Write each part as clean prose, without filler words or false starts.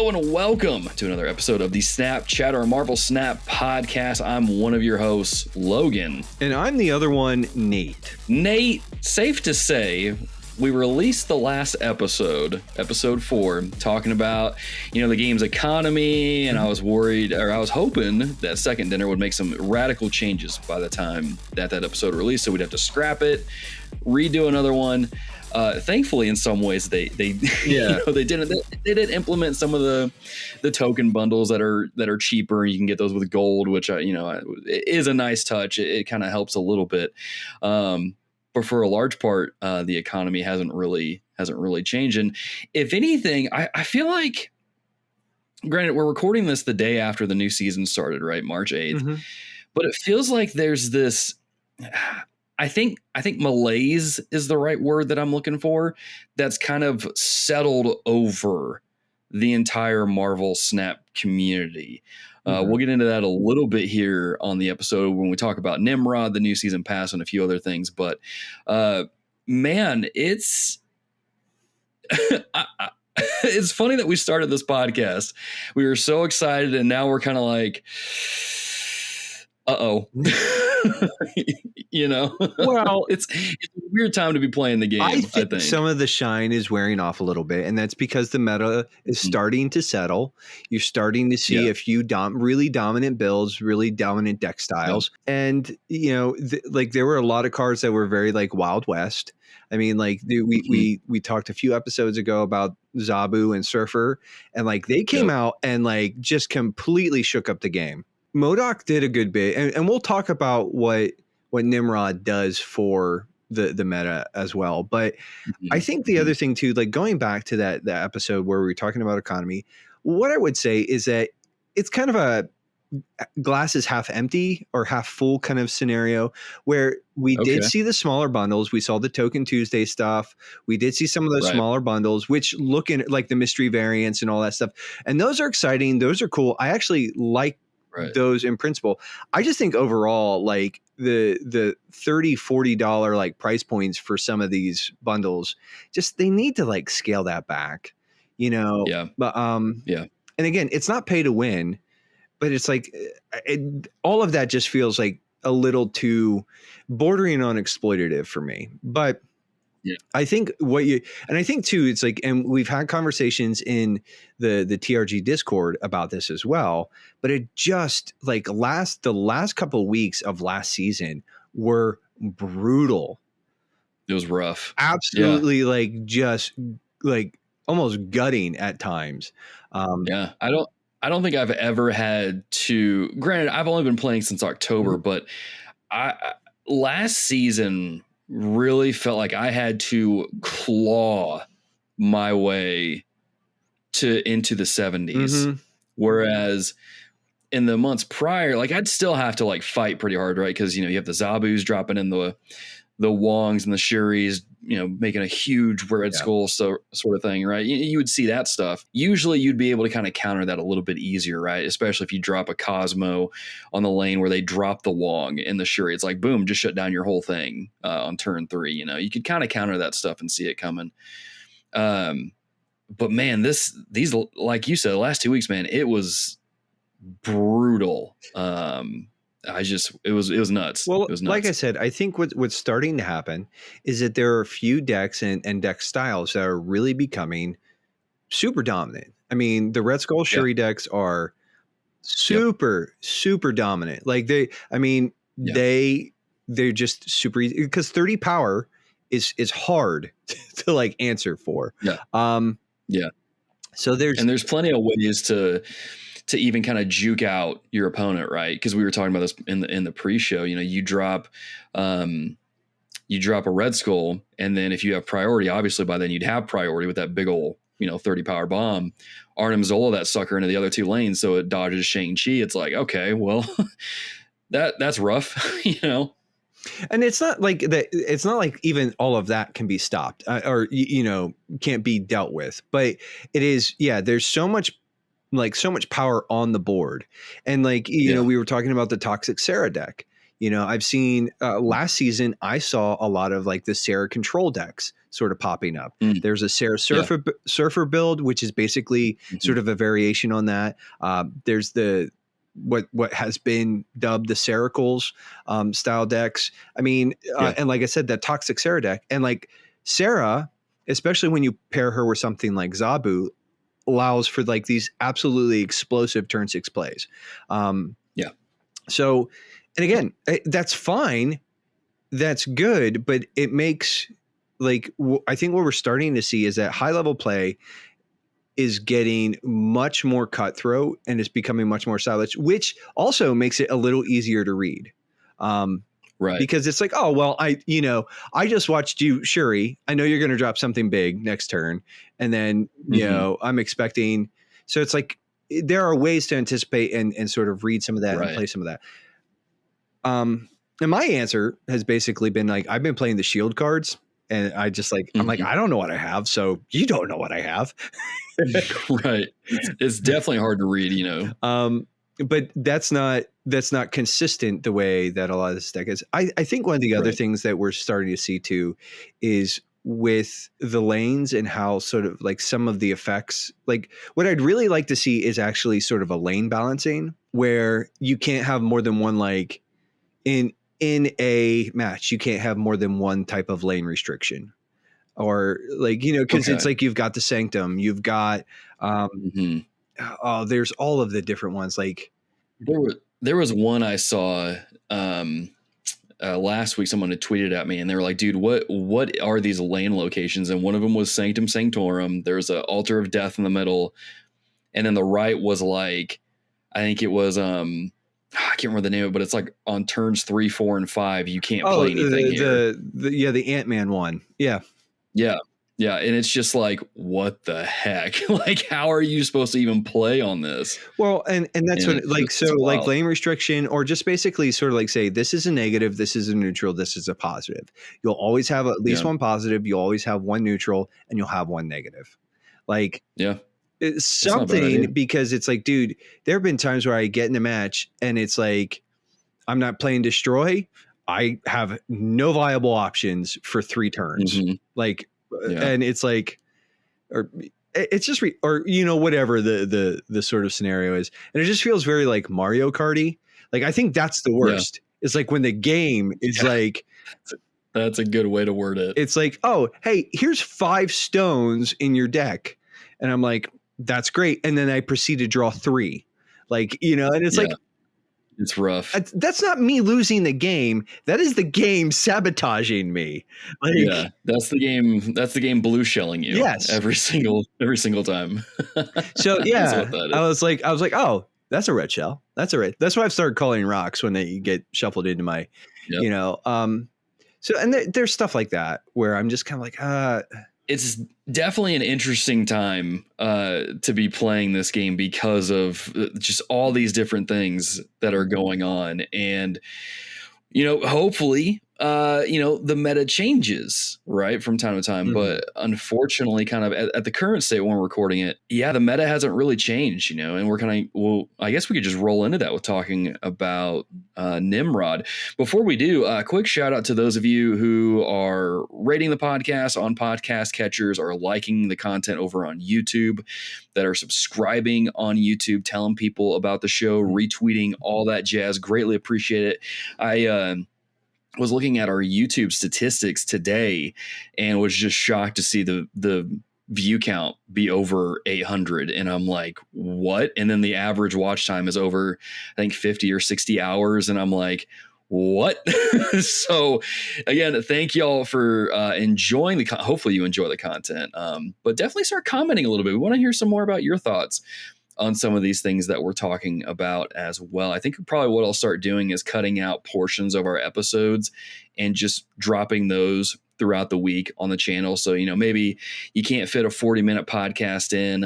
Hello and welcome to another episode of the Snap Chat or Marvel Snap podcast. I'm one of your hosts, Logan. And I'm the other one, Nate. Nate, safe to say, we released the last episode 4, talking about, the game's economy, and I was worried, or I was hoping that Second Dinner would make some radical changes by the time that episode released, so we'd have to scrap it, redo another one. Thankfully, in some ways, they did implement some of the token bundles that are cheaper. You can get those with gold, which it is a nice touch. It kind of helps a little bit, but for a large part, the economy hasn't really changed. And if anything, I feel like, granted, we're recording this the day after the new season started, right, March 8th, but it feels like there's this. I think malaise is the right word that I'm looking for. That's kind of settled over the entire Marvel Snap community. We'll get into that a little bit here on the episode when we talk about Nimrod, the new season pass, and a few other things. But man, it's it's funny that we started this podcast. We were so excited, and now we're kind of like, uh-oh. Well, it's a weird time to be playing the game. I think some of the shine is wearing off a little bit, and that's because the meta is starting to settle. You're starting to see a few really dominant builds, really dominant deck styles, and there were a lot of cards that were very like Wild West. I mean, we talked a few episodes ago about Zabu and Surfer, and they came out and just completely shook up the game. MODOK did a good bit, and we'll talk about what Nimrod does for the meta as well. But I think the other thing too, going back to that episode where we were talking about economy, what I would say is that it's kind of a glass is half empty or half full kind of scenario where we did see the smaller bundles. We saw the Token Tuesday stuff. We did see some of those smaller bundles, which look in like the mystery variants and all that stuff. And those are exciting. Those are cool. I actually like those in principle. I just think overall, the $30-$40 price points for some of these bundles, just they need to scale that back, But and again, it's not pay to win, but it's all of that just feels like a little too bordering on exploitative for me. But I think I think too, it's and we've had conversations in the TRG Discord about this as well, but it just the last couple of weeks of last season were brutal. It was rough. Absolutely. Just almost gutting at times. I don't think I've ever had to, granted, I've only been playing since October, but last season really felt like I had to claw my way into the 70s. Whereas in the months prior, I'd still have to fight pretty hard, right? Because, you have the Zabus dropping in the Wongs and the Shuris, making a huge Red Skull sort of thing, right? You would see that stuff. Usually you'd be able to kind of counter that a little bit easier, right? Especially if you drop a Cosmo on the lane where they drop the Wong in the Shuri. It's boom, just shut down your whole thing on turn 3. You could kind of counter that stuff and see it coming. But man, these, like you said, the last 2 weeks, man, it was brutal. It was nuts. Well, it was nuts. Like I said, I think what's starting to happen is that there are a few decks and deck styles that are really becoming super dominant. I mean, the Red Skull Shuri decks are super dominant. They're just super easy because 30 power is hard to answer for. So there's plenty of ways to even kind of juke out your opponent, right? Because we were talking about this in the pre-show. You drop a Red Skull, and then if you have priority, obviously by then you'd have priority with that big old 30 power bomb. Arnim Zola that sucker into the other 2 lanes, so it dodges Shang-Chi. It's okay, well, that's rough, And it's not like that. It's not like even all of that can be stopped or can't be dealt with. But it is. Yeah, there's so much power on the board, and we were talking about the Toxic Sarah deck. I've seen last season, I saw a lot of like the Sarah control decks sort of popping up. There's a Sarah surfer build, which is basically sort of a variation on that. There's the what has been dubbed the Seracles style decks. I mean, and like I said, that Toxic Sarah deck, and like Sarah, especially when you pair her with something like Zabu, allows for like these absolutely explosive turn 6 plays. So, and again, that's fine. That's good, but it makes like, I think what we're starting to see is that high level play is getting much more cutthroat and is becoming much more stylish, which also makes it a little easier to read. Right. Because it's like, oh, well, I just watched you, Shuri. I know you're going to drop something big next turn. And then, I'm expecting. So it's like, there are ways to anticipate and sort of read some of that and play some of that. And my answer has basically been like, I've been playing the shield cards, and I just like, I'm like, I don't know what I have. So you don't know what I have. Right. It's definitely hard to read, but that's not consistent the way that a lot of this deck is. I think one of the other things that we're starting to see too is with the lanes and how sort of like some of the effects, like what I'd really like to see is actually sort of a lane balancing where you can't have more than one, like in a match, you can't have more than one type of lane restriction. Or like, because it's like you've got the Sanctum, you've got there's all of the different ones. Like there was one I saw last week. Someone had tweeted at me and they were like, dude, what are these lane locations? And one of them was Sanctum Sanctorum. There's an Altar of Death in the middle, and then the right was like, I think it was I can't remember the name of it, but it's like on turns 3, 4, and 5 you can't play anything here. The Ant-Man one. Yeah. And it's just like, what the heck? Like, how are you supposed to even play on this? Well, and that's what, like, so like lane restriction, or just basically sort of like say, this is a negative, this is a neutral, this is a positive. You'll always have at least one positive. You'll always have one neutral, and you'll have one negative. Like, it's something, because it's like, dude, there have been times where I get in a match and it's like, I'm not playing destroy. I have no viable options for 3 turns. Like, and it's like, or it's just, or, whatever the sort of scenario is. And it just feels very like Mario Karty. Like, I think that's the worst. It's like when the game is like, that's a good way to word it. It's like, oh, hey, here's 5 stones in your deck. And I'm like, that's great. And then I proceed to draw 3, like, and it's like, it's rough. That's not me losing the game. That is the game sabotaging me. Like, that's the game. That's the game blue shelling you. Yes, every single time. So I was like, oh, that's a red shell. That's a red. That's why I've started calling rocks when they get shuffled into my, So, and there's stuff like that where I'm just kind of like, It's definitely an interesting time to be playing this game because of just all these different things that are going on. And, hopefully, the meta changes, right, from time to time. But unfortunately, kind of at the current state when we're recording it, the meta hasn't really changed, and we're kind of, I guess we could just roll into that with talking about Nimrod. Before we do, a quick shout out to those of you who are rating the podcast on podcast catchers, or liking the content over on YouTube, that are subscribing on YouTube, telling people about the show, retweeting, all that jazz. Greatly appreciate it. I was looking at our YouTube statistics today and was just shocked to see the view count be over 800. And I'm like, what? And then the average watch time is over, I think 50 or 60 hours. And I'm like, what? So again, thank y'all for enjoying hopefully you enjoy the content. But definitely start commenting a little bit. We want to hear some more about your thoughts on some of these things that we're talking about as well. I think probably what I'll start doing is cutting out portions of our episodes and just dropping those throughout the week on the channel. So, maybe you can't fit a 40-minute podcast in.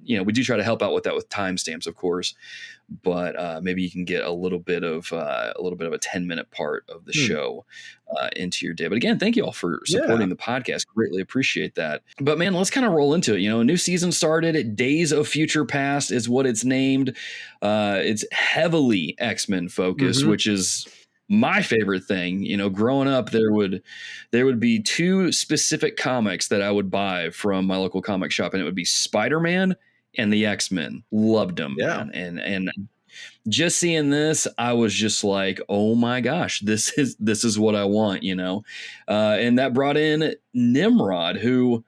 We do try to help out with that with timestamps, of course, but maybe you can get a little bit of a 10-minute part of the show into your day. But again, thank you all for supporting the podcast. Greatly appreciate that. But man, let's kind of roll into it. A new season started. Days of Future Past is what it's named. It's heavily X-Men focused, which is my favorite thing, growing up, there would be two specific comics that I would buy from my local comic shop, and it would be Spider-Man and the X-Men. Loved them, Yeah. man. And just seeing this, I was just like, oh my gosh, this is what I want, and that brought in Nimrod, who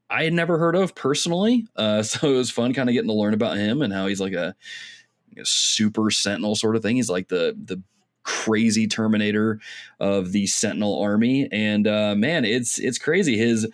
I had never heard of personally. So it was fun kind of getting to learn about him and how he's like a super sentinel sort of thing. He's like the crazy Terminator of the Sentinel army. And man, it's crazy. His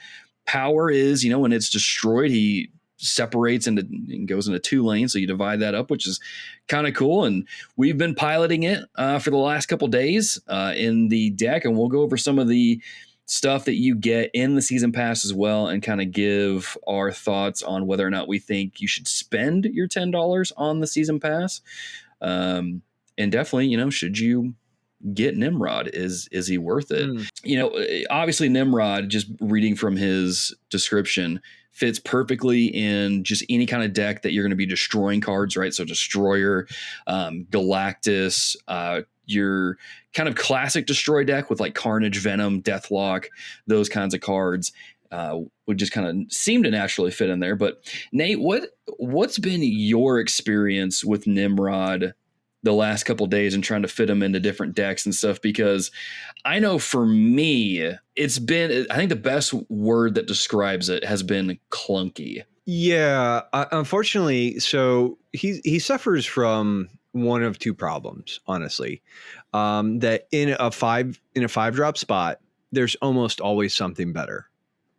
power is, when it's destroyed, he separates and goes into 2 lanes. So you divide that up, which is kind of cool. And we've been piloting it for the last couple days in the deck. And we'll go over some of the stuff that you get in the season pass as well, and kind of give our thoughts on whether or not we think you should spend your $10 on the season pass. And definitely, should you get Nimrod? Is he worth it? Obviously Nimrod, just reading from his description, fits perfectly in just any kind of deck that you're going to be destroying cards, right? So Destroyer, Galactus, your kind of classic destroy deck with like Carnage, Venom, Deathlock, those kinds of cards would just kind of seem to naturally fit in there. But Nate, what's been your experience with Nimrod the last couple days and trying to fit them into different decks and stuff? Because I know for me, it's been, I think the best word that describes it has been clunky. Yeah, unfortunately, so he suffers from one of two problems, honestly. That in a 5-drop spot, there's almost always something better.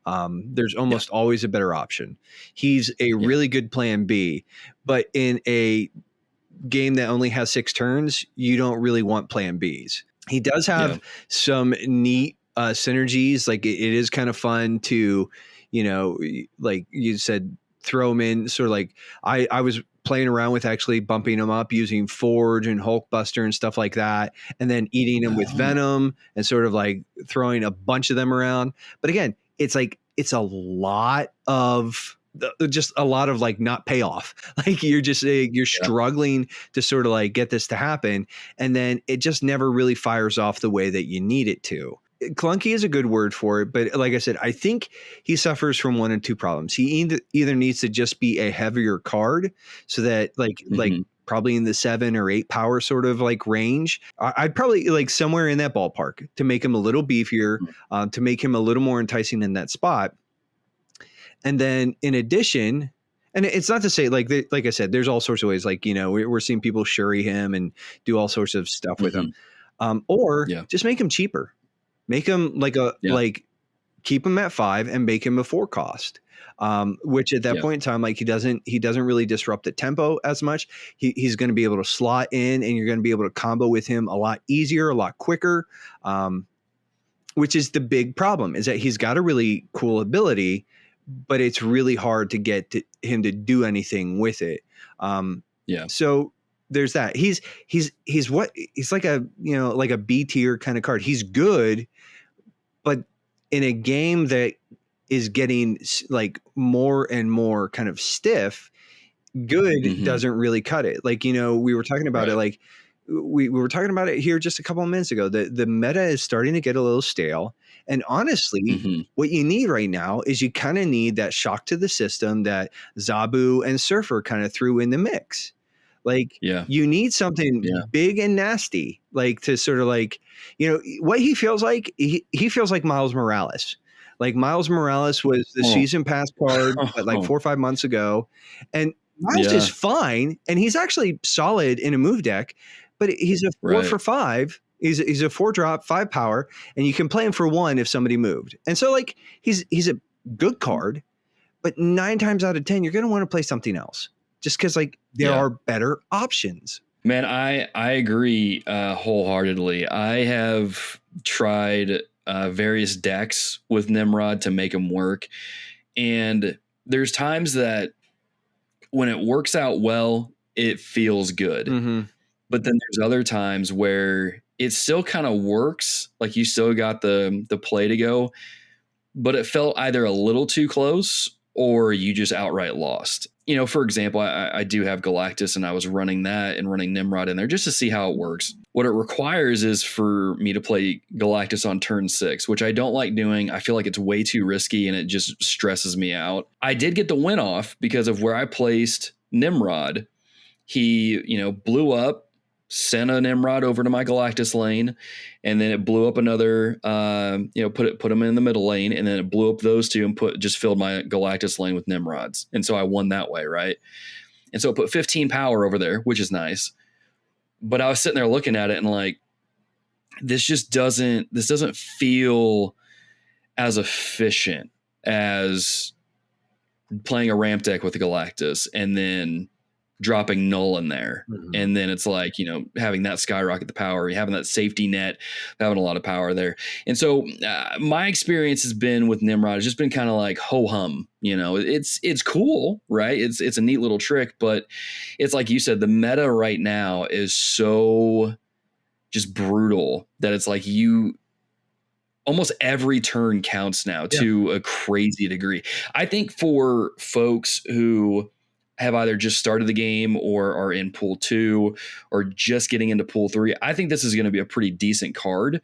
There's almost always a better option. He's a really good plan B, but in a game that only has 6 turns, you don't really want plan Bs. He does have some neat synergies. Like it is kind of fun to, like you said, throw him in. Sort of like I was playing around with actually bumping him up using Forge and Hulkbuster and stuff like that, and then eating him with Venom and sort of like throwing a bunch of them around. But again, it's a lot of like not payoff. Like you're struggling to sort of like get this to happen, and then it just never really fires off the way that you need it to. Clunky is a good word for it, but like I said, I think he suffers from one of two problems. He either needs to just be a heavier card, so that like probably in the 7 or 8 power sort of like range. I'd probably like somewhere in that ballpark to make him a little beefier, to make him a little more enticing in that spot. And then in addition, and it's not to say like I said, there's all sorts of ways. Like, we're seeing people shuri him and do all sorts of stuff with him, or just make him cheaper. Make him like keep him at 5 and make him a 4 cost. Which at that point in time, like he doesn't really disrupt the tempo as much. He's going to be able to slot in, and you're going to be able to combo with him a lot easier, a lot quicker. Which is the big problem, is that he's got a really cool ability, but it's really hard to get him to do anything with it. So there's that. He's like a B tier kind of card. He's good, but in a game that is getting like more and more kind of stiff, good doesn't really cut it. Like, we were talking about it, like we were talking about it here just a couple of minutes ago. The meta is starting to get a little stale. And honestly, what you need right now is you kind of need that shock to the system that Zabu and Surfer kind of threw in the mix. Like, you need something big and nasty, like to sort of like, what he feels like. He feels like Miles Morales. Like Miles Morales was the season pass card like 4 or 5 months ago. And Miles is fine. And he's actually solid in a move deck, but he's a 4 for 5. He's a 4-drop, 5 power, and you can play him for 1 if somebody moved. And so like he's a good card, but 9 times out of 10, you're going to want to play something else just because like there are better options. Man, I agree wholeheartedly. I have tried various decks with Nimrod to make him work. And there's times that when it works out well, it feels good. But then there's other times where it still kind of works. Like you still got the play to go, but it felt either a little too close or you just outright lost. For example, I do have Galactus, and I was running that and running Nimrod in there just to see how it works. What it requires is for me to play Galactus on turn 6, which I don't like doing. I feel like it's way too risky and it just stresses me out. I did get the win off because of where I placed Nimrod. He, blew up, sent a Nimrod over to my Galactus lane, and then it blew up another, put him in the middle lane, and then it blew up those two and just filled my Galactus lane with Nimrods. And so I won that way, right? And so it put 15 power over there, which is nice. But I was sitting there looking at it and like, this doesn't feel as efficient as playing a ramp deck with the Galactus and then dropping null in there. Mm-hmm. And then it's like, having that skyrocket the power, having that safety net, having a lot of power there. And so my experience has been with Nimrod, it's just been kind of like ho-hum, it's cool, right? It's a neat little trick, but it's like you said, the meta right now is so just brutal that it's like almost every turn counts now to a crazy degree. I think for folks who have either just started the game or are in pool 2 or just getting into pool 3, I think this is going to be a pretty decent card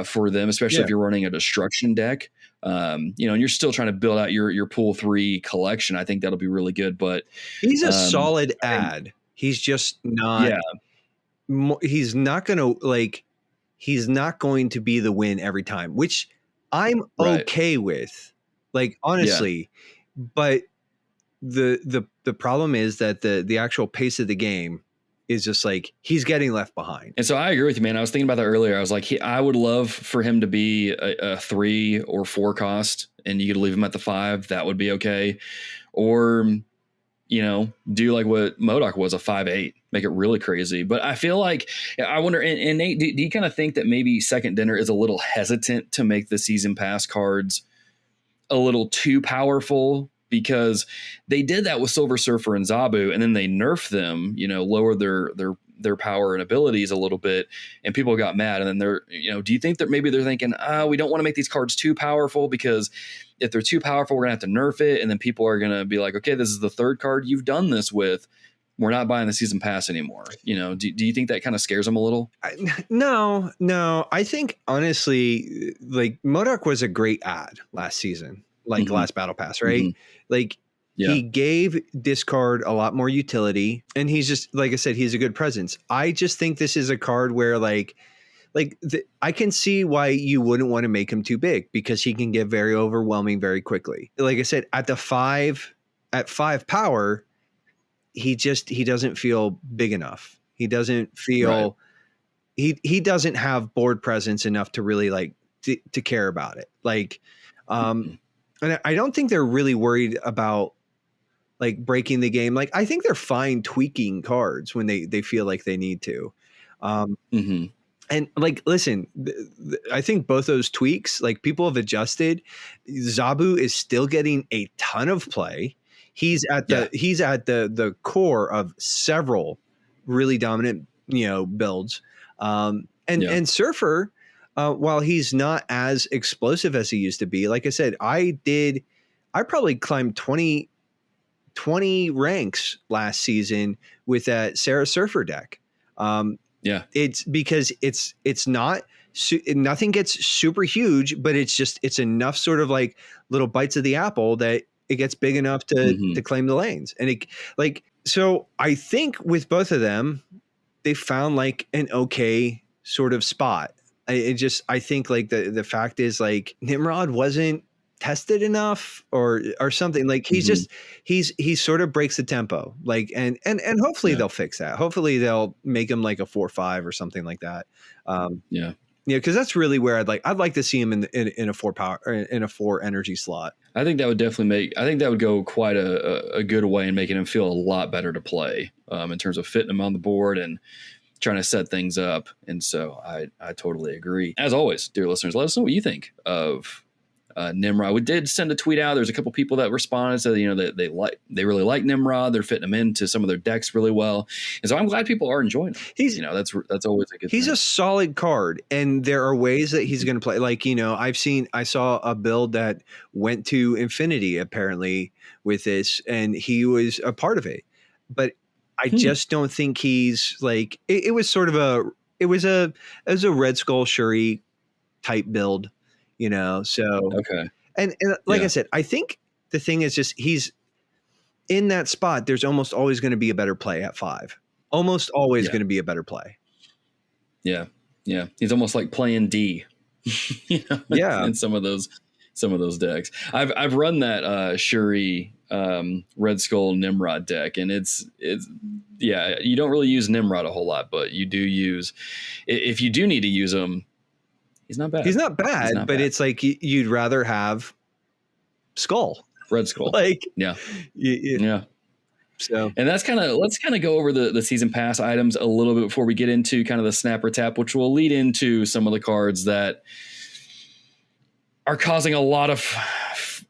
for them, especially if you're running a destruction deck. And you're still trying to build out your pool 3 collection. I think that'll be really good, but he's a solid ad. He's just not, he's not going to be the win every time, which I'm okay with, like, honestly, but the problem is that the actual pace of the game is just like he's getting left behind. And so I agree with you, man. I was thinking about that earlier. I was like, I would love for him to be a 3 or 4 cost, and you could leave him at the 5. That would be okay. Or, do like what MODOK was, a 5/8, make it really crazy. But I feel like, I wonder, and Nate, do you kind of think that maybe Second Dinner is a little hesitant to make the season pass cards a little too powerful? Because they did that with Silver Surfer and Zabu, and then they nerfed them, lower their power and abilities a little bit, and people got mad. And then they're, do you think that maybe they're thinking, we don't want to make these cards too powerful, because if they're too powerful, we're gonna have to nerf it, and then people are gonna be like, okay, this is the 3rd card you've done this with. We're not buying the season pass anymore. Do you think that kind of scares them a little? No. I think honestly, like, MODOK was a great ad last season. Like last battle pass, right? Like he gave discard a lot more utility, and he's just, like I said, he's a good presence. I just think this is a card where I can see why you wouldn't want to make him too big, because he can get very overwhelming very quickly. Like I said, at 5 power, he doesn't feel big enough. He doesn't feel he doesn't have board presence enough to really like to care about it. Like and I don't think they're really worried about like breaking the game. Like, I think they're fine tweaking cards when they feel like they need to. And like, listen, I think both those tweaks, like, people have adjusted. Zabu is still getting a ton of play. He's at the core of several really dominant, builds. And Surfer, while he's not as explosive as he used to be, like I said, I probably climbed 20 ranks last season with that Sarah Surfer deck. It's because it's not, nothing gets super huge, but it's enough sort of like little bites of the apple that it gets big enough to claim the lanes. And so I think with both of them, they found like an okay sort of spot. I think like the fact is, like, Nimrod wasn't tested enough or something. Like, he's just, he sort of breaks the tempo, like, and hopefully they'll fix that. Hopefully they'll make him like a 4/5 or something like that. Cause that's really where I'd like to see him in a 4 power, in a 4 energy slot. I think that would definitely I think that would go quite a good way in making him feel a lot better to play, in terms of fitting him on the board and trying to set things up. And so I totally agree. As always, dear listeners, let us know what you think of Nimrod. We did send a tweet out. There's a couple people that responded, said, that they really like Nimrod. They're fitting him into some of their decks really well. And so I'm glad people are enjoying him. He's, that's always a good He's thing. A solid card. And there are ways that he's going to play. Like, I saw a build that went to infinity apparently with this, and he was a part of it. But I just don't think he's like, it was sort of it was a Red Skull Shuri type build, so Okay. and like I said, I think the thing is just he's in that spot. There's almost always going to be a better play at 5. Almost always going to be a better play. Yeah. Yeah. He's almost like playing D. In some of those decks. I've run that Shuri Red Skull Nimrod deck, and it's you don't really use Nimrod a whole lot, but you do use, if you do need to use him, he's not bad. He's not bad, but it's like you'd rather have Skull. Red Skull. Yeah. So, and let's kind of go over the season pass items a little bit before we get into kind of the snapper tap, which will lead into some of the cards that are causing a lot of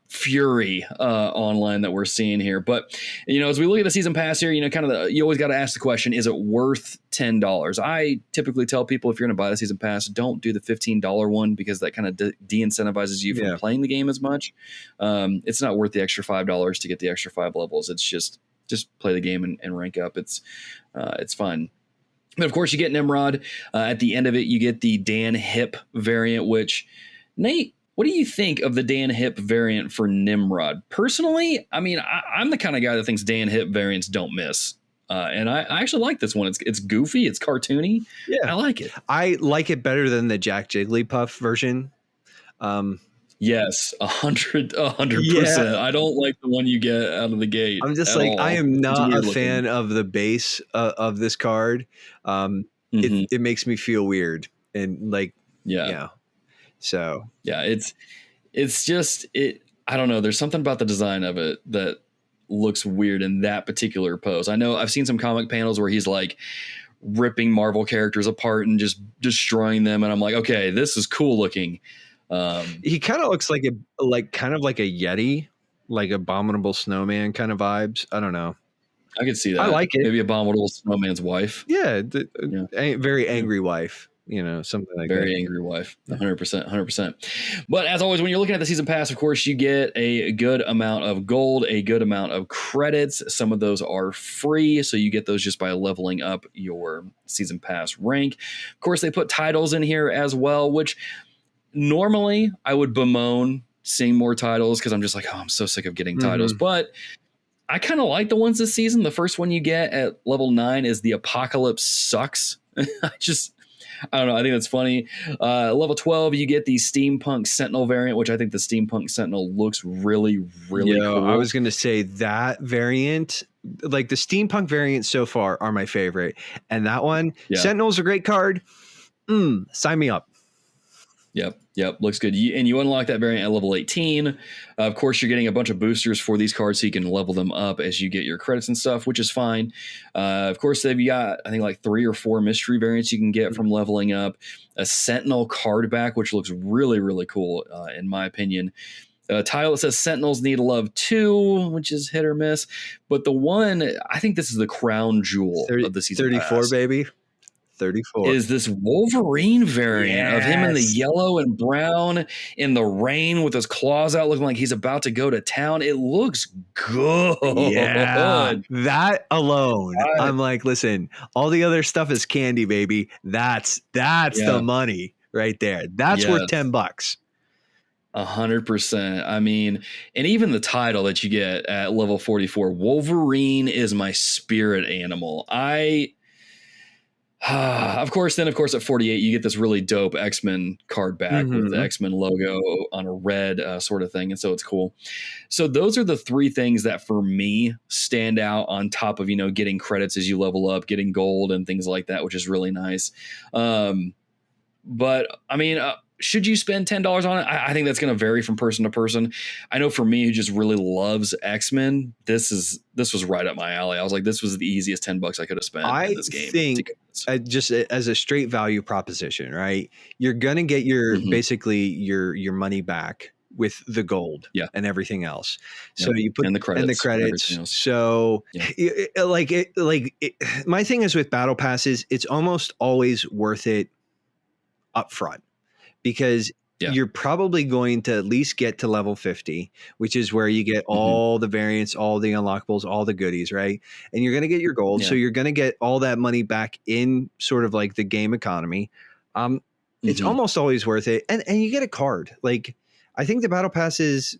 fury online that we're seeing here. But, as we look at the season pass here, you always got to ask the question, is it worth $10? I typically tell people, if you're going to buy the season pass, don't do the $15 one, because that kind of de-incentivizes you from playing the game as much. It's not worth the extra $5 to get the extra 5 levels. It's just play the game and rank up. It's fun. But of course you get Nimrod. At the end of it, you get the Dan Hip variant, which, Nate, what do you think of the Dan Hip variant for Nimrod? Personally, I mean, I'm the kind of guy that thinks Dan Hip variants don't miss. And I actually like this one. It's goofy. It's cartoony. Yeah. I like it. I like it better than the Jack Jigglypuff version. Yes, 100%. I don't like the one you get out of the gate. I'm just like, I am not a fan of the base of this card. It makes me feel weird and So it's just I don't know. There's something about the design of it that looks weird in that particular pose. I know I've seen some comic panels where he's like ripping Marvel characters apart and just destroying them, and I'm like, okay, this is cool looking. He kind of looks like a Yeti, like Abominable Snowman kind of vibes. I don't know. I could see that. I like it. Maybe Abominable Snowman's wife. Yeah, very angry wife. Something like that. Very angry wife. 100%. But as always, when you're looking at the season pass, of course, you get a good amount of gold, a good amount of credits. Some of those are free, so you get those just by leveling up your season pass rank. Of course, they put titles in here as well, which normally I would bemoan seeing more titles, because I'm just like, I'm so sick of getting titles. But I kind of like the ones this season. The first one you get at level 9 is the Apocalypse Sucks. I don't know. I think that's funny. Level 12, you get the Steampunk Sentinel variant, which I think the Steampunk Sentinel looks really, really cool. I was going to say that variant, like the Steampunk variants so far are my favorite. And that one, Sentinel's a great card. Sign me up. Yep. Looks good. You unlock that variant at level 18. Of course, you're getting a bunch of boosters for these cards, so you can level them up as you get your credits and stuff, which is fine. Of course, they've got, I think, like 3 or 4 mystery variants you can get from leveling up. A Sentinel card back, which looks really, really cool, in my opinion. A tile that says Sentinels need love too, which is hit or miss. But the one, I think this is the crown jewel of the season 34, pass. Baby. 34 is this Wolverine variant of him in the yellow and brown in the rain with his claws out, looking like he's about to go to town. It looks good. Yeah, that alone, I'm like, listen, all the other stuff is candy, baby. That's the money right there. That's worth $10. 100%. I mean, and even the title that you get at level 44, Wolverine is my spirit animal. Of course, at 48, you get this really dope X-Men card back with the X-Men logo on a red sort of thing. And so it's cool. So those are the 3 things that for me stand out on top of, getting credits as you level up, getting gold and things like that, which is really nice. But I mean, should you spend $10 on it? I think that's going to vary from person to person. I know for me, who just really loves X-Men, this was right up my alley. I was like, this was the easiest $10 I could have spent in this game. I think just as a straight value proposition, right? You're going to get your basically your money back with the gold and everything else. So you put in the credits. So my thing is with battle passes, it's almost always worth it up front. Because you're probably going to at least get to level 50, which is where you get all the variants, all the unlockables, all the goodies, right? And you're going to get your gold. So you're going to get all that money back in sort of like the game economy. It's almost always worth it. And you get a card. Like, I think the battle pass is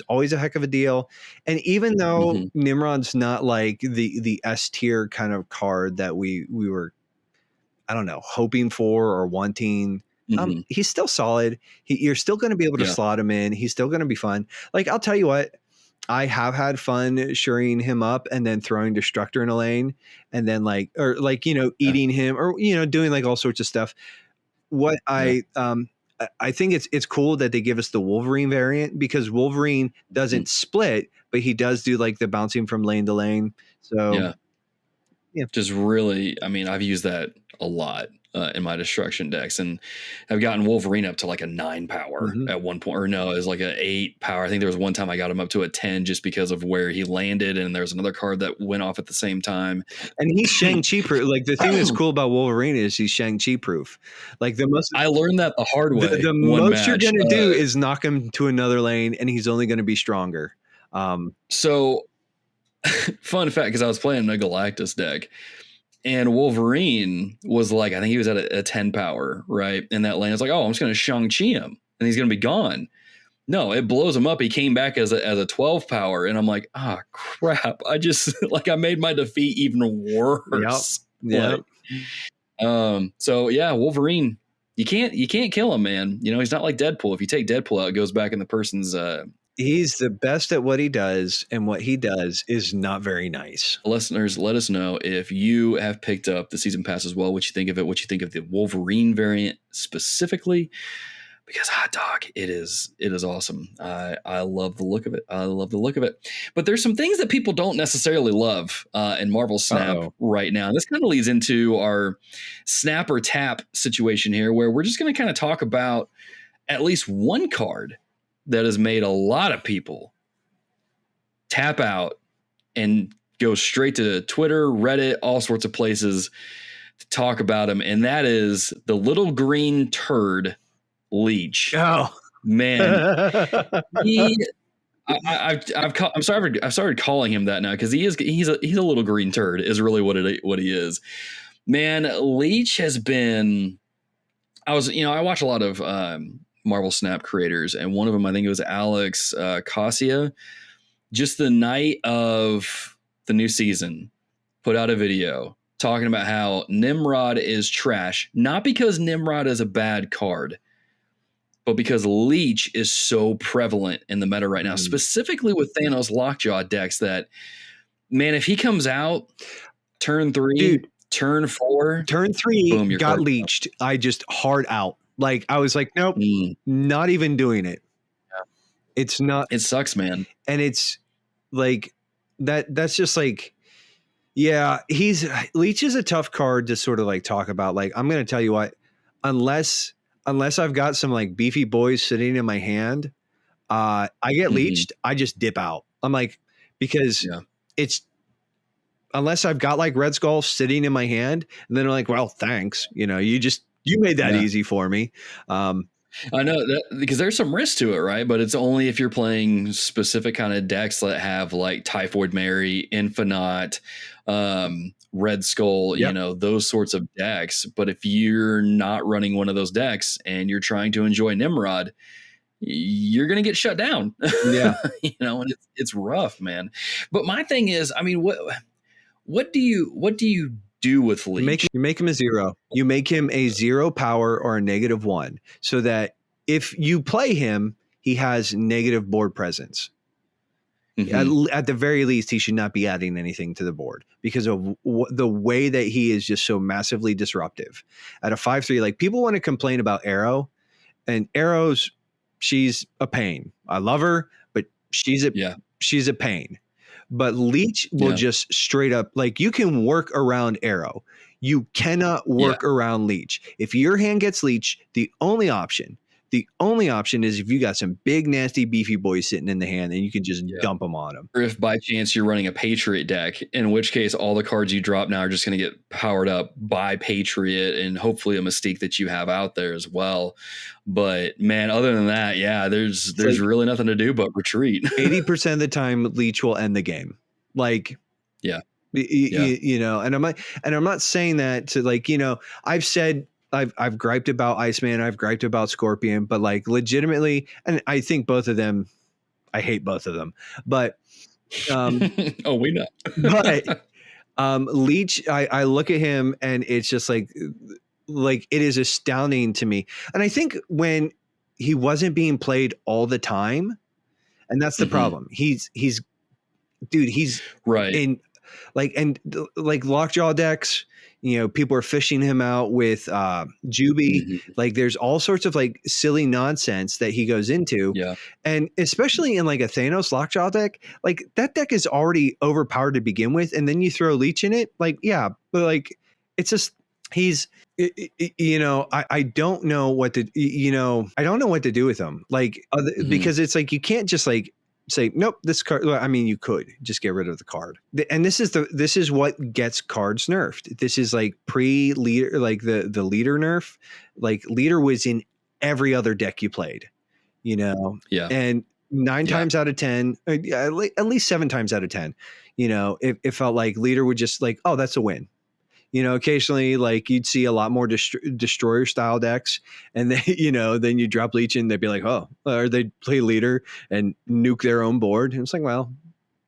always a heck of a deal. And even though Nimrod's not like the S tier kind of card that we were, I don't know, hoping for or wanting, he's still solid. You're still going to be able to slot him in. He's still going to be fun. Like, I'll tell you what, I have had fun shuring him up and then throwing Destructor in a lane and then eating him or, doing like all sorts of stuff. What I think it's cool that they give us the Wolverine variant, because Wolverine doesn't split, but he does do like the bouncing from lane to lane. So just really, I mean, I've used that a lot in my destruction decks, and I've gotten Wolverine up to like a 9 power at one point, or no, it was like an 8 power. I think there was one time I got him up to a 10 just because of where he landed, and there's another card that went off at the same time. And he's Shang-Chi proof. Like, the thing that's cool about Wolverine is he's Shang-Chi proof. Like, I learned that the hard way. The most you're going to do is knock him to another lane, and he's only going to be stronger. So fun fact, because I was playing a Galactus deck, and Wolverine was like, I think he was at a 10 power, right? In that lane, it's like, oh, I'm just going to Shang-Chi him, and he's going to be gone. No, it blows him up. He came back as a 12 power, and I'm like, crap. I just like, I made my defeat even worse. Yep. So yeah, Wolverine, you can't kill him, man. He's not like Deadpool. If you take Deadpool out, it goes back in the person's. He's the best at what he does, and what he does is not very nice. Listeners, let us know if you have picked up the season pass as well, what you think of it, what you think of the Wolverine variant specifically, because hot dog, it is awesome. I love the look of it. But there's some things that people don't necessarily love in Marvel Snap right now. And this kind of leads into our snap or tap situation here, where we're just going to kind of talk about at least one card that has made a lot of people tap out and go straight to Twitter, Reddit, all sorts of places to talk about him. And that is the little green turd, Leech. Oh man. I've started calling him that now, because he's a little green turd is really what he is. Man, Leech has been, I watch a lot of Marvel Snap creators, and one of them, I think it was Alex Cassia, just the night of the new season, put out a video talking about how Nimrod is trash, not because Nimrod is a bad card, but because Leech is so prevalent in the meta right now, specifically with Thanos Lockjaw decks, that, man, if he comes out turn 3, turn 4, turn 3, boom, got leeched. I just hard out. Like, I was like, nope, not even doing it. Yeah. It's not. It sucks, man. And it's like that's just like, yeah, Leech is a tough card to sort of like talk about. Like, I'm going to tell you what, unless I've got some like beefy boys sitting in my hand, I get leeched. I just dip out. I'm like, because it's, unless I've got like Red Skull sitting in my hand, and then I'm like, well, thanks. You made that easy for me. I know that, because there's some risk to it, right? But it's only if you're playing specific kind of decks that have like Typhoid Mary, Infinite, Red Skull, those sorts of decks. But if you're not running one of those decks and you're trying to enjoy Nimrod, you're going to get shut down. Yeah. And it's rough, man. But my thing is, I mean, what do you do with Leech? You make him a 0. You make him a 0 power or a -1, so that if you play him, he has negative board presence. At the very least, he should not be adding anything to the board, because of the way that he is just so massively disruptive. At a 5/3, like, people want to complain about Arrow, and Arrow's, she's a pain. I love her, but she's a pain. But Leech will just straight up, like, you can work around Arrow. You cannot work around Leech. If your hand gets Leech, the only option, The only option is if you got some big, nasty, beefy boys sitting in the hand and you can just dump them on them. Or if by chance you're running a Patriot deck, in which case all the cards you drop now are just going to get powered up by Patriot and hopefully a Mystique that you have out there as well. But man, other than that, yeah, there's really nothing to do but retreat. 80% of the time, Leech will end the game. Like, yeah. You know, and I'm not saying that to like, you know, I've griped about Iceman, I've griped about Scorpion, but like legitimately, and I think both of them, I hate both of them, but oh, we know. But Leech, I look at him and it's just like it is astounding to me. And I think when he wasn't being played all the time, and that's the problem. He's right in like lockjaw decks, you know, people are fishing him out with Juby. Like there's all sorts of like silly nonsense that he goes into. Yeah. And especially in like a Thanos lockjaw deck, like that deck is already overpowered to begin with. And then you throw Leech in it. Like, yeah, but like, it's just, you know, I don't know what to, you know, I don't know what to do with him. Like, because it's like, you can't just like, say, nope, this card. Well, I mean, you could just get rid of the card. And this is what gets cards nerfed. This is like pre-leader, like the leader nerf. Like leader was in every other deck you played, you know? Yeah. And 9 times out of 10, at least 7 times out of 10, you know, it felt like leader would just like, oh, that's a win. You know, occasionally, like you'd see a lot more destroyer style decks, and then then you drop Leech and they'd be like, oh, or they'd play leader and nuke their own board. And it's like, well,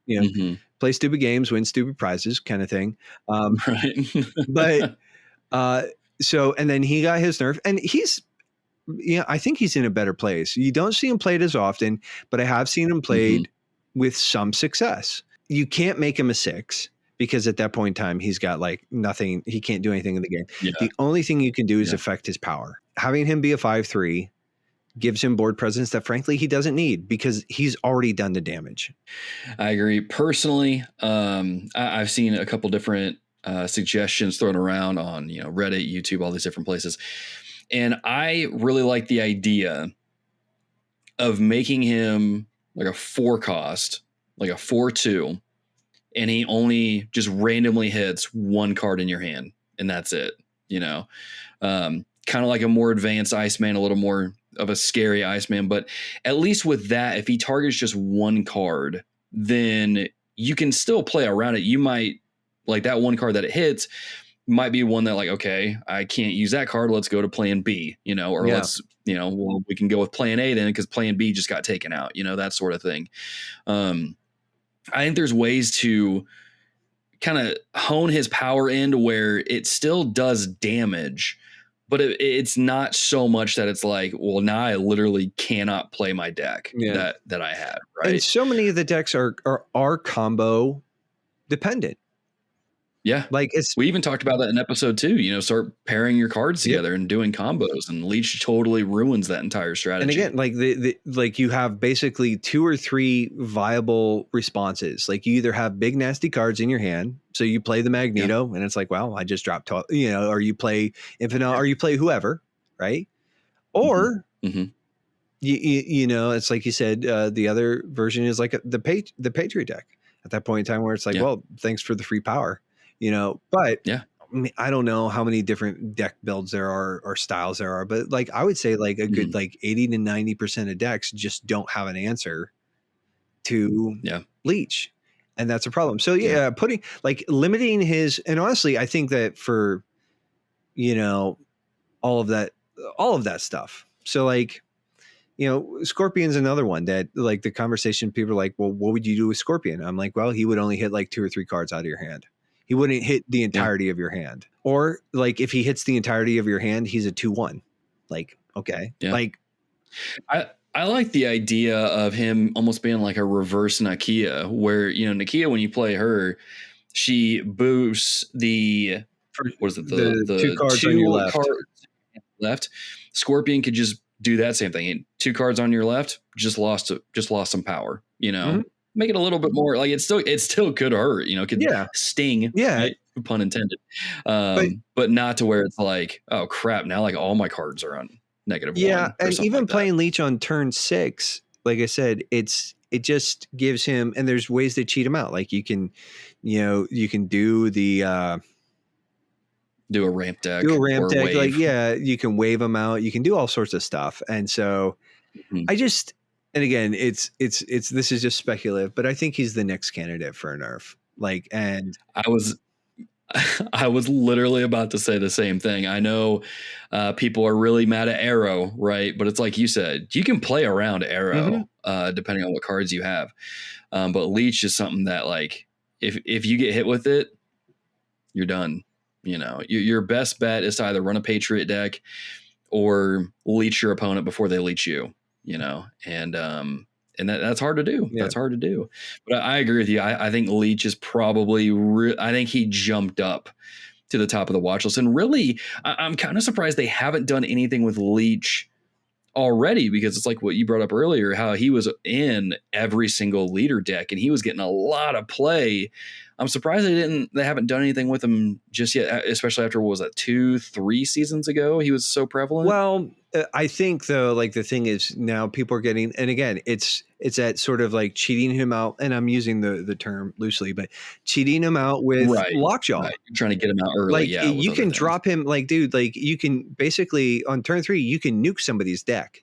you know, play stupid games, win stupid prizes, kind of thing. Right. But so, and then he got his nerf, and he's, you know, I think he's in a better place. You don't see him played as often, but I have seen him played with some success. You can't make him a 6. Because at that point in time, he's got like nothing. He can't do anything in the game. Yeah. The only thing you can do is affect his power. Having him be a 5/3 gives him board presence that frankly he doesn't need because he's already done the damage. I agree. Personally, I've seen a couple different suggestions thrown around on, you know, Reddit, YouTube, all these different places. And I really like the idea of making him like a 4 cost, like a 4/2. And he only just randomly hits 1 card in your hand, and that's it. You know, kind of like a more advanced Iceman, a little more of a scary Iceman. But at least with that, if he targets just 1 card, then you can still play around it. You might like that 1 card that it hits might be one that like, okay, I can't use that card. Let's go to plan B, you know, or let's, you know, well, we can go with plan A then because plan B just got taken out, you know, that sort of thing. I think there's ways to kind of hone his power into where it still does damage, but it's not so much that it's like, well, now I literally cannot play my deck that I had. Right. And so many of the decks are combo dependent. Yeah. Like we even talked about that in episode 2, you know, start pairing your cards together and doing combos, and Leech totally ruins that entire strategy. And again, like like you have basically 2 or 3 viable responses. Like you either have big nasty cards in your hand. So you play the Magneto and it's like, well, I just dropped, you know, or you play Infinite or you play whoever. Right. Or, you know, it's like you said, the other version is like the Patriot deck at that point in time where it's like, well, thanks for the free power. You know, but I mean, I don't know how many different deck builds there are or styles there are, but like I would say like a good like 80 to 90% of decks just don't have an answer to Leech. And that's a problem. So putting like limiting his, and honestly, I think that for, you know, all of that stuff. So like, you know, Scorpion's another one that like the conversation people are like, well, what would you do with Scorpion? I'm like, well, he would only hit like 2 or 3 cards out of your hand. He wouldn't hit the entirety of your hand. Or like if he hits the entirety of your hand, he's a 2/1. Like, okay. Like I like the idea of him almost being like a reverse Nakia, where, you know, Nakia, when you play her, she boosts the 2 cards on your left. Scorpion could just do that same thing. 2 cards on your left, just lost some power, you know. Make it a little bit more like it still could hurt, you know, could sting, right? Pun intended. But not to where it's like, oh crap, now like all my cards are on -1 or and something even like that. playing Leech on turn 6, like I said, it just gives him, and there's ways to cheat him out. Like you can do the Do a ramp deck do a ramp or deck, like wave. you can wave him out, you can do all sorts of stuff. And so Mhm. I just, and again, it's this is just speculative, but I think he's the next candidate for a nerf. Like, and I was I was literally about to say the same thing. I know people are really mad at Arrow, right? But it's like you said, you can play around Arrow depending on what cards you have. But Leech is something that, like, if you get hit with it, you're done. Your best bet is to either run a Patriot deck or leech your opponent before they leech you. And that's hard to do. Yeah. That's hard to do. But I agree with you. I think Leech is probably. I think he jumped up to the top of the watch list. And really, I'm kind of surprised they haven't done anything with Leech already, because it's like what you brought up earlier, how he was in every single leader deck and he was getting a lot of play. I'm surprised they haven't done anything with him just yet, especially after, what was that, 2-3 seasons ago? He was so prevalent. Well, I think though, like the thing is now people are getting, and again, it's that sort of like cheating him out, and I'm using the term loosely, but cheating him out with Lockjaw. Right. You're trying to get him out early. Like yeah, you can drop him, like, dude, like you can basically on turn 3, you can nuke somebody's deck.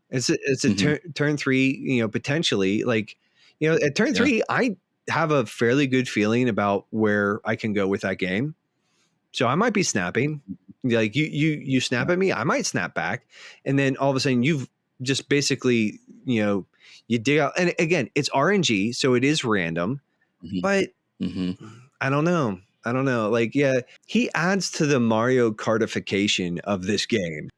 It's a turn 3, potentially, like, at turn 3, I have a fairly good feeling about where I can go with that game. So I might be snapping. Like you snap at me, I might snap back. And then all of a sudden you've just basically, you dig out. And again, it's RNG, so it is random. But I don't know. Like, yeah, he adds to the Mario Kartification of this game.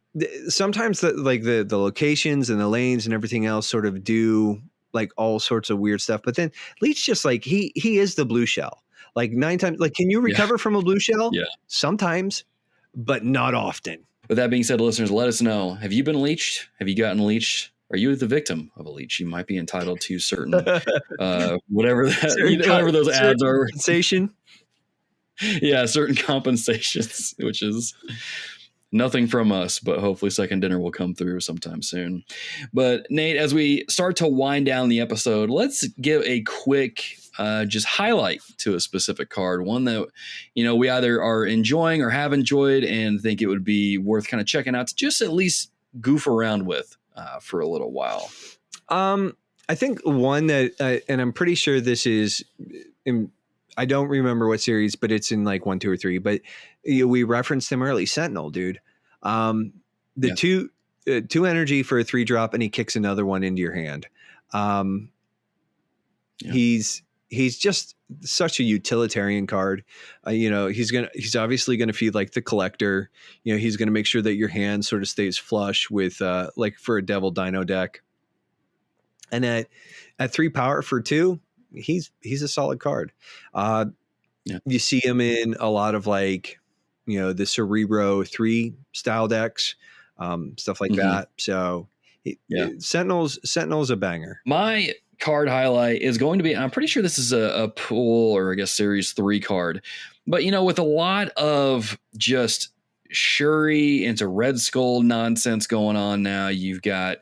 Sometimes the locations and the lanes and everything else sort of do like all sorts of weird stuff. But then Leech just like he is the blue shell. Like 9 times, like, can you recover from a blue shell? Yeah. Sometimes, but not often. With that being said, listeners, let us know. Have you been leeched? Have you gotten leeched? Are you the victim of a leech? You might be entitled to certain, whatever those ads are. Compensation. Yeah, certain compensations, which is nothing from us, but hopefully Second Dinner will come through sometime soon. But Nate, as we start to wind down the episode, let's give a quick just highlight to a specific card, one that we either are enjoying or have enjoyed and think it would be worth kind of checking out to just at least goof around with for a little while. I think one that, and I'm pretty sure this is I don't remember what series, but it's in like 1, 2, or 3. But we referenced him early. Sentinel, dude. Two energy for a 3-drop, and he kicks another one into your hand. He's just such a utilitarian card. He's obviously gonna feed like the collector. He's gonna make sure that your hand sort of stays flush with like for a Devil Dino deck. And at 3 power for 2. He's a solid card. You see him in a lot of like, the Cerebro 3 style decks, stuff like that. So Sentinel's a banger. My card highlight is going to be, I'm pretty sure this is a pool or I guess series 3 card, but with a lot of just Shuri into Red Skull nonsense going on now. You've got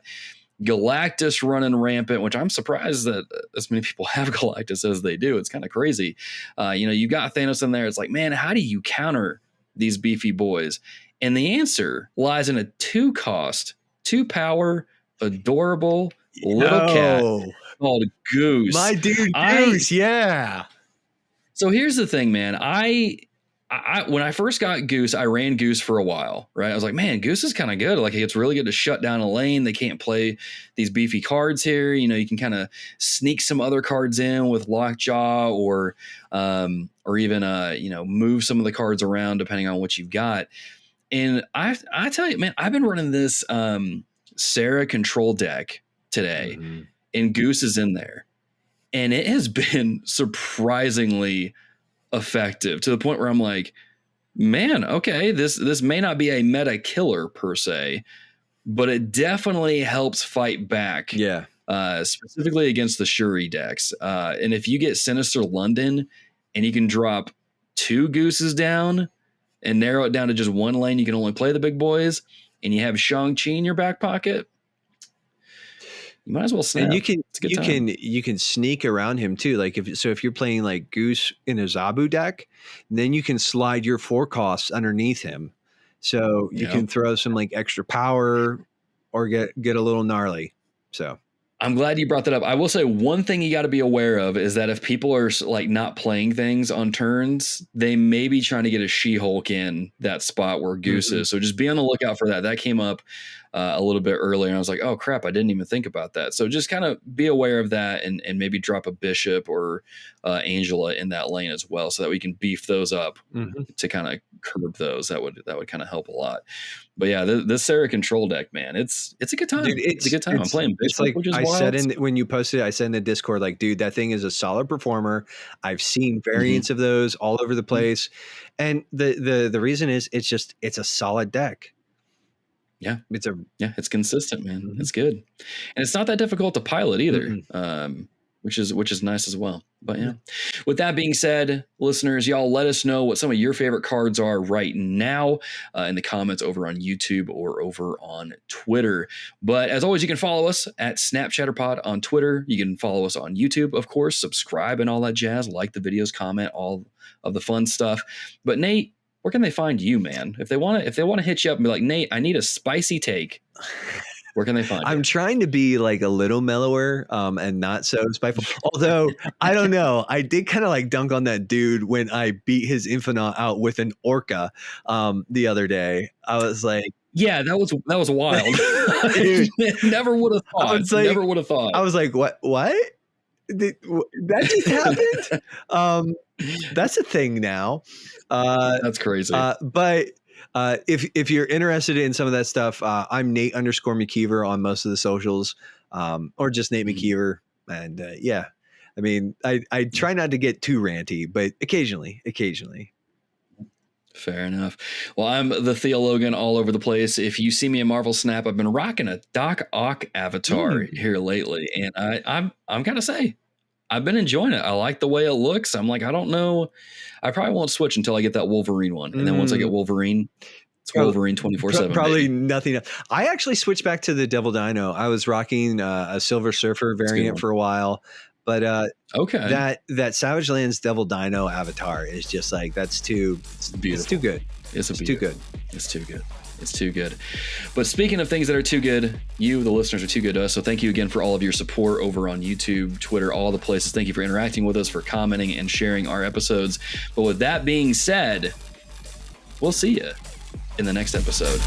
Galactus running rampant, which I'm surprised that as many people have Galactus as they do. It's kind of crazy. You got Thanos in there. It's like, man, how do you counter these beefy boys? And the answer lies in a 2-cost, 2 power, adorable little cat called Goose. My dude, Goose. Yeah. So here's the thing, man. I when I first got Goose, I ran Goose for a while, right? I was like, man, Goose is kind of good. Like, it's really good to shut down a lane. They can't play these beefy cards here. You can kind of sneak some other cards in with Lockjaw or even, move some of the cards around depending on what you've got. And I tell you, man, I've been running this Sarah control deck today, and Goose is in there. And it has been surprisingly effective to the point where I'm like, man, okay, this may not be a meta killer per se, but it definitely helps fight back. Yeah. Specifically against the Shuri decks. And if you get Sinister London and you can drop 2 Gooses down and narrow it down to just 1 lane, you can only play the big boys. and you have Shang-Chi in your back pocket, you might as well snap. And you can sneak around him too. Like if you're playing like Goose in a Zabu deck, then you can slide your 4 costs underneath him. So you can throw some like extra power or get a little gnarly. So I'm glad you brought that up. I will say one thing you got to be aware of is that if people are like not playing things on turns, they may be trying to get a She-Hulk in that spot where Goose is. So just be on the lookout for that. That came up a little bit earlier, and I was like, oh crap, I didn't even think about that. So just kind of be aware of that, and maybe drop a Bishop or Angela in that lane as well, so that we can beef those up to kind of curb those. That would kind of help a lot. But yeah, this Sarah control deck, man, it's a good time. Dude, it's a good time. I'm playing Bishop, like which is I wild. said when you posted it, I said in the Discord, like, dude, that thing is a solid performer. I've seen variants of those all over the place, and the reason is it's a solid deck. Yeah, it's consistent, man. It's good, and it's not that difficult to pilot either, which is nice as well. But yeah, with that being said, listeners, y'all let us know what some of your favorite cards are right now in the comments over on YouTube or over on Twitter. But as always, you can follow us at SnapChatterPod on Twitter. You can follow us on YouTube, of course, subscribe and all that jazz, like the videos, comment, all of the fun stuff. But Nate, where can they find you, man? If they want to hit you up and be like, Nate, I need a spicy take, where can they find you? I'm trying to be like a little mellower and not so spiteful. Although I don't know, I did kind of like dunk on that dude when I beat his Infinite out with an Orca the other day. I was like, yeah, that was wild. Never would have thought. I was like, what? That just happened? That's a thing now. That's crazy. But if you're interested in some of that stuff, I'm Nate _McKeever on most of the socials, or just Nate McKeever. And yeah, I mean, I try not to get too ranty, but occasionally. Fair enough. Well, I'm the Theologian all over the place. If you see me in Marvel Snap, I've been rocking a Doc Ock avatar here lately, and I'm gotta say, I've been enjoying it. I like the way it looks. I'm like, I don't know, I probably won't switch until I get that Wolverine one, and then once I get Wolverine, it's Wolverine 24/7. Probably nothing else. I actually switched back to the Devil Dino. I was rocking a Silver Surfer variant for a while. But that Savage Lands Devil Dino avatar is just like, that's too beautiful. It's too good. It's too good. It's too good. It's too good. But speaking of things that are too good, you, the listeners, are too good to us. So thank you again for all of your support over on YouTube, Twitter, all the places. Thank you for interacting with us, for commenting and sharing our episodes. But with that being said, we'll see you in the next episode.